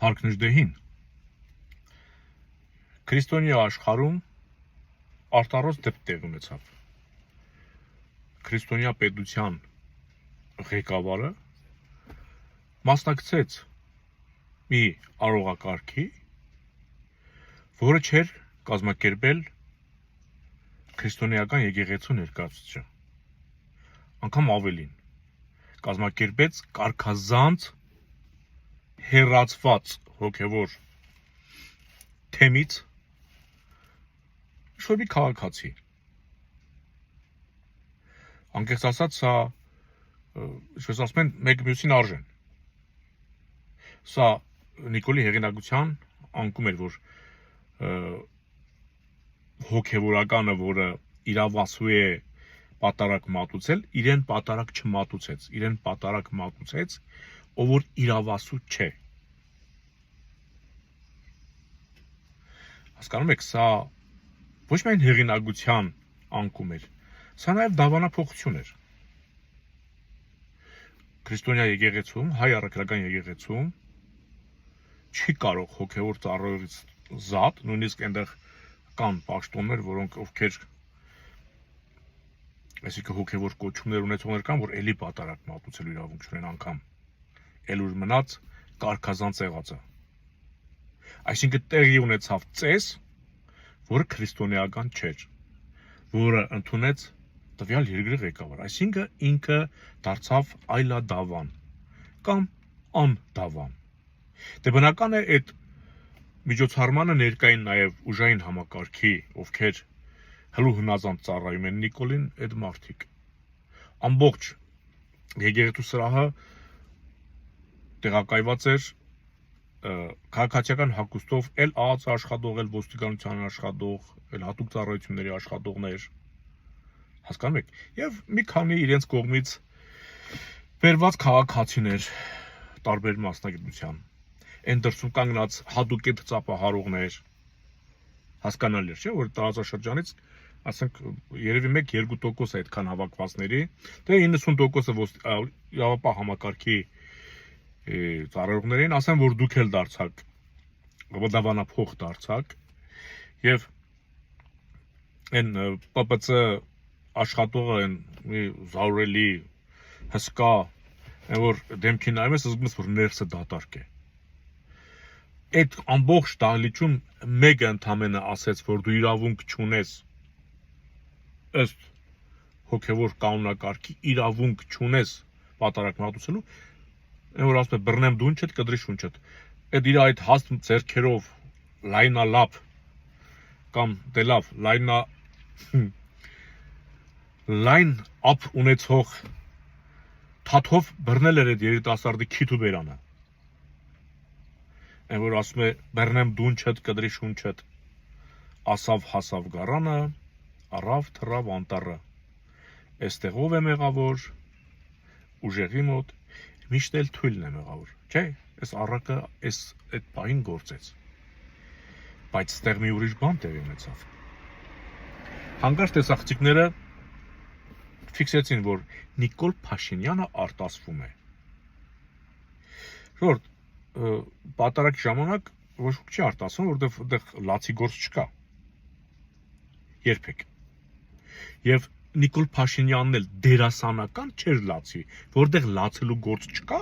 Հարքնժդեհին քրիստոնյա աշխարհում արտարոց դեպք տեղ ունեցավ։ Քրիստոնյա պետության ղեկավարը մասնակցեց մի արողակարգի, որը չէր կազմակերպել քրիստոնեական եկեղեցու ներկայացուցիչը, անգամ ավելին, կազմակերպեց կարգազանց հեռացված հոգևոր թեմից ինչ-որ մի քաղաքացի։ Անկեղծ ասած, սա, ինչպես ասում են, մեկ մյուսին արժեն։ Սա Նիկոլի հեղինակության անկում էր, որ հոգևորականը, որը իրավասու է պատարակ մատուցել, իրեն պատարակ չմատուցեց, իրեն պատարակ մատուցեց, ով որ իրավասու չէ։ Հասկանում եք, սա ոչ միայն հեղինակության անկում էր, սա նաև դավանափոխություն էր։ Քրիստոնյա եկեղեցում, հայ առաքելական եկեղեցում չի կարող հոգևոր ծառայողից զատ, նույնիսկ այնտեղ կան պաշտոններ, որոնք ովքեր այսինքն հոգևոր կոչումներ ունեցողներ կան, որ էլի պատարակ մատուցելու իրավունք չունեն անգամ, էլ ուր մնաց կարգազանց եղածը։ Այսինքն տեղի ունեցավ ծես, որը քրիստոնեական չէր, որը ընդունեց տվյալ երկրի ղեկավար, այսինքն ինքը դարձավ այլադավան կամ անդավան։ Դե բնական է այդ միջոցառմանը ներկային նաև ուժային համակարգի, ովքեր հլու հնազանդ ծառայում են Նիկոլին, այդ մարդիկ։ Ամբողջ եկեղեցու սրահը տեղակայված էր քաղաքացիական հագուստով, էլ ԱԱՑ աշխատող, էլ ոստիկանության աշխատող, էլ հատուկ ծառայությունների աշխատողներ, հասկանում եք, եւ մի քանի իրենց կողմից վերված քաղաքացիներ տարբեր մասնագիտության, այն դրսում կանգնած հատուկ այդ ծափահարողներ, հասկանալի էր, չէ՞, որ տարածաշրջանից, ասենք, երևի 1-2% է այդքան հավաքվածների, դե 90%-ը իրավապահ համակարգի ծառայողներին, ասեմ, որ դուք էլ դարձաք, դավանափոխ դարձաք, եւ այն ՊՊՑ աշխատողը այն մի զարուրելի հսկա, այն որ դեմքին նայում ես, զգում ես, որ ներսը դատարկ է։ Այդ ամբողջ դահլիճում մեկը ընդամենը ասեց, որ դու իրավունք չունես, ըստ հոգևոր կանոնակարգի իրավունք չունես պատարակ մատուցելու, այն որ ասում է բռնեմ դունչդ, կդրի շունչդ, այդ իր այդ հաստ ձեռքերով լայնալապ կամ դե լավ, լայն ափ ունեցող թաթով բռնել էր այդ երիտասարդի քիթ ու բերանը։ Այն որ ասում է բռնեմ դունչդ, կդրի շունչդ, ասավ հասավ գարանը, առավ թռավ անտառը, այստեղ ով է մեղավոր, ուժեղի մոտ, միշտ էլ թույլն է մեղավոր, չէ՞, այս առակը այդ պահին գործեց, բայց ստեղ մի ուրիշ բան տեղի ունեցավ։ Հանկարծ տեսախցիկները ֆիքսեցին, որ Նիկոլ Փաշինյանը արտասվում է։ Ժողովուրդ, պատարակի ժամանակ ոչ ոք չի արտասվում, որովհետև այդտեղ լացի գործ չկա։ Երբեք։ Եվ Նիկոլ Փաշինյանն էլ դերասանական չէր լացի, որտեղ լացելու գործ չկա,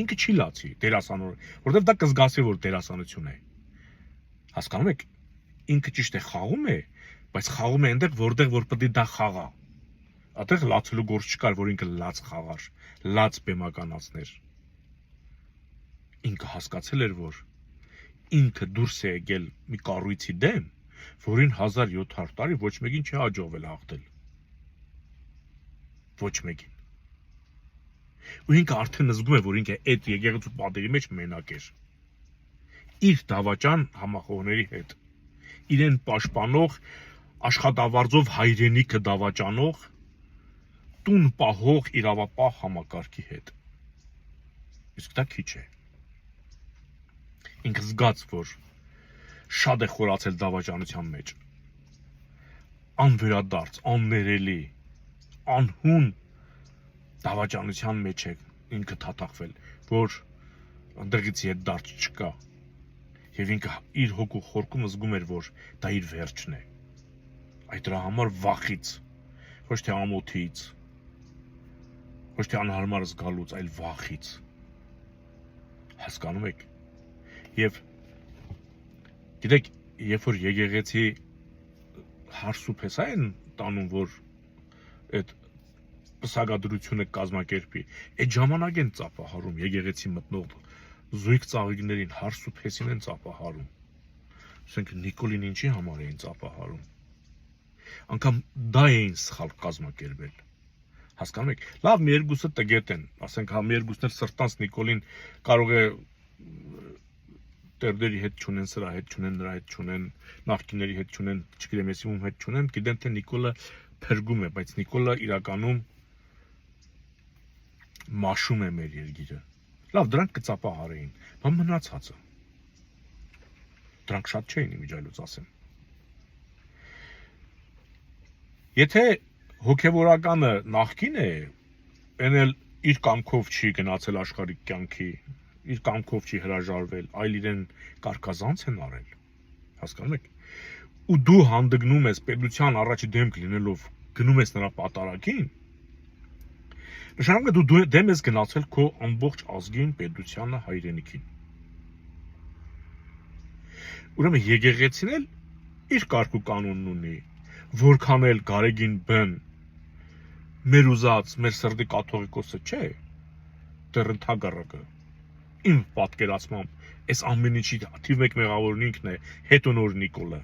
ինքը չի լացի դերասանորեն, որովհետև դա կզգացի, որ դերասանություն է։ Հասկանում եք, ինքը ճիշտ է խաղում է, բայց խաղում է այնտեղ, որտեղ որ պետք է դա խաղա։ Այդտեղ լացելու գործ չկար, որ ինքը լաց խաղար, լաց բեմականացներ։ Ինքը հասկացել էր, որ ինքը դուրս է եկել մի կառույցի դեմ, որին 1700 տարի ոչ մեկին չի հաջողվել հաղթել։ Ոչ մեկին։ Ու ինքը արդեն զգում է, որ ինքը այդ եկեղեցու պատերի մեջ մենակ էր։ Իր դավաճան համախոհների հետ։ Իրեն պաշտպանող, աշխատավարձով հայրենիքը դավաճանող, տուն պահող իրավապահ համակարգի հետ։ Իսկ դա քիչ է։ Ինքը զգաց, որ շատ է խորացել դավաճանության մեջ, անվերադարձ, աններելի, անհուն դավաճանության մեջ է ինքը թաթախվել, որ Անդրգից հետ դարձ չկա։ Եվ ինքը իր հոգու խորքում զգում էր, որ դա իր վերջն է։ Այդ դրա համար վախից, ոչ թե ամոթից, ոչ թե անհարմար զգալուց, այլ վախից։ Հասկանում եք։ Եվ գիտեք, երբ որ եկեղեցի հարսուփ էս այն տանում, որ այդ պսակադրությունը կազմակերպի, այդ ժամանակ են ծափահարում եկեղեցի մտնող զույգ ծաղիկներին հարսուփեսին են ծափահարում։ Ասենք Նիկոլին ինչի համար էին ծափահարում։ Անկամ դա էին սխալ կազմակերպել։ Հասկանում եք։ Լավ, մի երկուսը տգետ են, ասենք հա մի երկուսն էլ սրտանց Նիկոլին կարող է տերդերի հետ չունեն, սրա հետ չունեն, նրա հետ չունեն, նախկինների հետ չունեն, չգիտեմ ես ում հետ չունեն, գիտեն թե Նիկոլը փրկում է, բայց Նիկոլը իրականում մաշում է մեր երկիրը։ Լավ, դրանք կծափահարեին, բան մնացածը։ Դրանք շատ չէին իմիջայլոց ասեմ։ Եթե հոգևորականը նախկին է, այն էլ իր կամքով չի գնացել աշխարհիկ կյանքի, իր կամքով չի հրաժարվել, այլ իրեն կարկազանց են արել։ Հասկանում եք։ Ու դու հանդգնում ես պետության առաջի դեմք լինելով, գնում ես նրա պատարագին, նշանակում է դու դեմ ես գնացել քո ամբողջ ազգին, պետությանը, հայրենիքին։ Ուրեմն եկեղեցին էլ իր կարգ ու կանոնն ունի, որքան էլ Գարեգին բն մեր ուզած, մեր սրտի կաթողիկոսը չէ, դեռ ընդհակառակը իմ պատկերացմամբ այս ամեն ինչի թիվ մեկ մեղավորն ինքն է, հետո նոր Նիկոլը։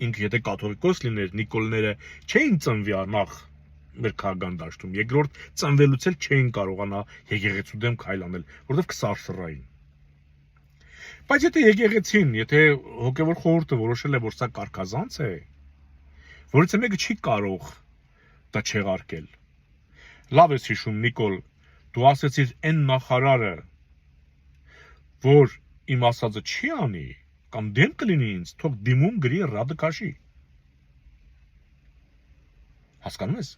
Ինքը եթե կաթողիկոս լիներ, Նիկոլները չէին ծնվի նախ մեր քաղաքական դաշտում, երկրորդ ծնվելուց էլ չէին կարողանա եկեղեցու դեմ քայլ անել, որովհետև կսարսռային։ Բայց եթե եկեղեցին, եթե հոգևոր խորհուրդը որոշել է, որ սա կարկազանց է, որից մեկը չի կարող դա չեղարկել։ Լավ ես հիշում, Նիկոլ, դու ասեցիր այն նախարարը, որ իմ ասածը չի անի, կամ դեմ կլինի ինձ, թող դիմում գրի ռադը քաշի։ Հասկանում ես։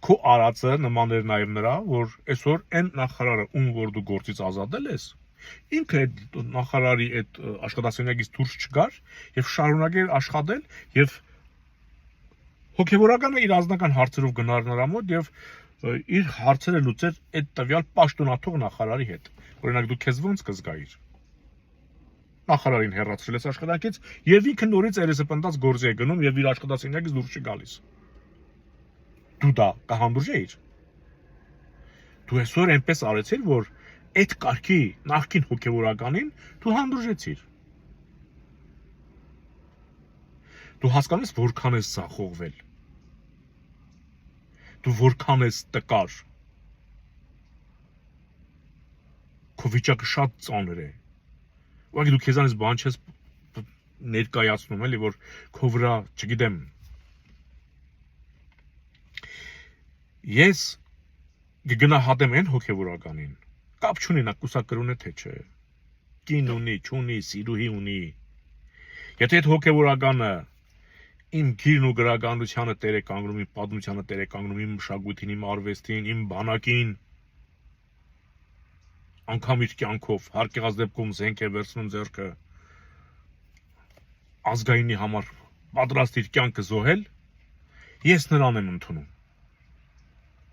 Քո արածը նման էր նաև նրա, որ այսօր այն նախարարը, ում որ դու գործից ազատել ես, ինքը այդ նախարարի այդ աշխատասենյակից դուրս չգար եւ շարունակեր աշխատել եւ հոգեվորականը իր անձնական հարցերով գնար նրա մոտ եւ իր հարցերը լուծեր այդ տվյալ պաշտոնաթող նախարարի հետ։ Օրինակ դու քեզ ոնց կզգայիր։ Նախարարին հեռացրել ես աշխատանքից եւ ինքը նորից երեսը պնդած գործի է գնում եւ իր աշխատասենյակից դուրս չի գալիս։ Դու դա կհանդուրժեիր։ Դու այսօր այնպես արեցիր, որ այդ կարգի նախքին հոգեվորականին դու հանդուրժեցիր։ Դու հասկանում ես որքան ես զախողվել։ Դու որքան ես տկար։ Քո վիճակը շատ ծանր է։ Ուղղակի դու քեզանից բան չես ներկայացնում, էլի, որ քո վրա, չգիտեմ, ես կգնահատեմ այն հոգևորականին, կապ չունի նա կուսակրուն է թե չէ, կին ունի, չունի, սիրուհի ունի, եթե այդ հոգևորականը իմ գիրն ու գրականությանը տեր է կանգնում, իմ պատմությանը տեր է կանգնում, իմ մշակույթին, իմ արվեստին, իմ բանակին, անգամ իր կյանքով, հարկեղած դեպքում զենք է վերցնում ձեռքը, ազգայինի համար պատրաստ իր կյանքը զոհել, ես նրան եմ ընդունում։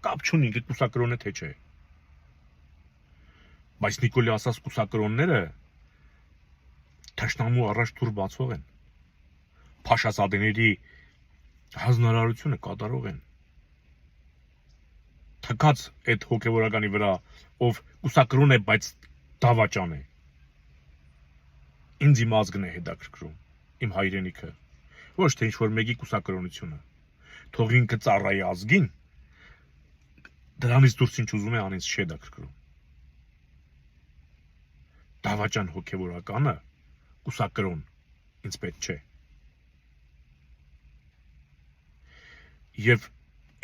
Կապ չունի կուսակրոն է թե չէ։ Բայց Նիկոլի ասած կուսակրոնները թշնամու առաջ դուր բացող են։ Փաշազադեների հանրարարությունը կատարող են։ Թքած այդ հոգևորականի վրա, ով կուսակրոն է, բայց դավաճան է։ Ինձ իմ ազգն է հետաքրքրում, իմ հայրենիքը, ոչ թե ինչ-որ մեկի կուսակրոնությունը։ Թող ինքը ծառայի ազգին, դրանից դուրս ինչ ուզում է անից չի հետաքրքրում։ Դավաճան հոգևորականը կուսակրոն ինձ պետք չէ։ Եվ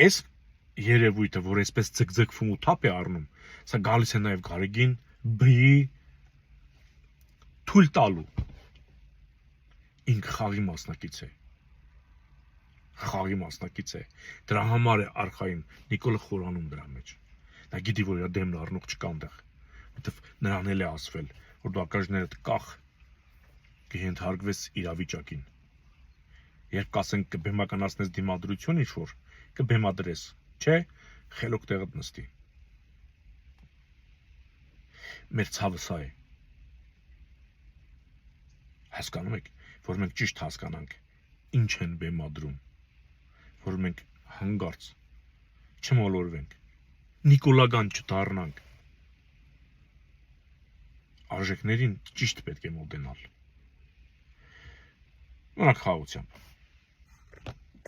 այս երևույթը, որ այսպես ձգձգվում ու թափ է առնում, սա գալիս է նաև Գարեգին բի թույլ տալու։ Ինքը խաղի մասնակից է։ Խաղի մասնակից է։ Դրա համար է արխային Նիկոլը խորանում դրա մեջ։ Նա գիտի, որ իր դեմն առնող չկա այնտեղ։ որտեվ նրան էլ է ասվել, որ դու ակաժներդ կախ կհենթարկվես իրավիճակին։ Երբ կասենք կբեմականացնես դիմադրություն ինչ-որ, կբեմադրես, չէ, խելոք տեղդ նստի։ Մեր ցավը սա է։ Հասկանում եք, որ մենք ճիշտ հասկանանք, ինչ են բեմադրում, որ մենք հանգարց չմոլորվենք, նիկոլագան չդառնանք, արժեքներին ճիշտ պետք է մոտենալ։ Մնաք խաղաղությամբ։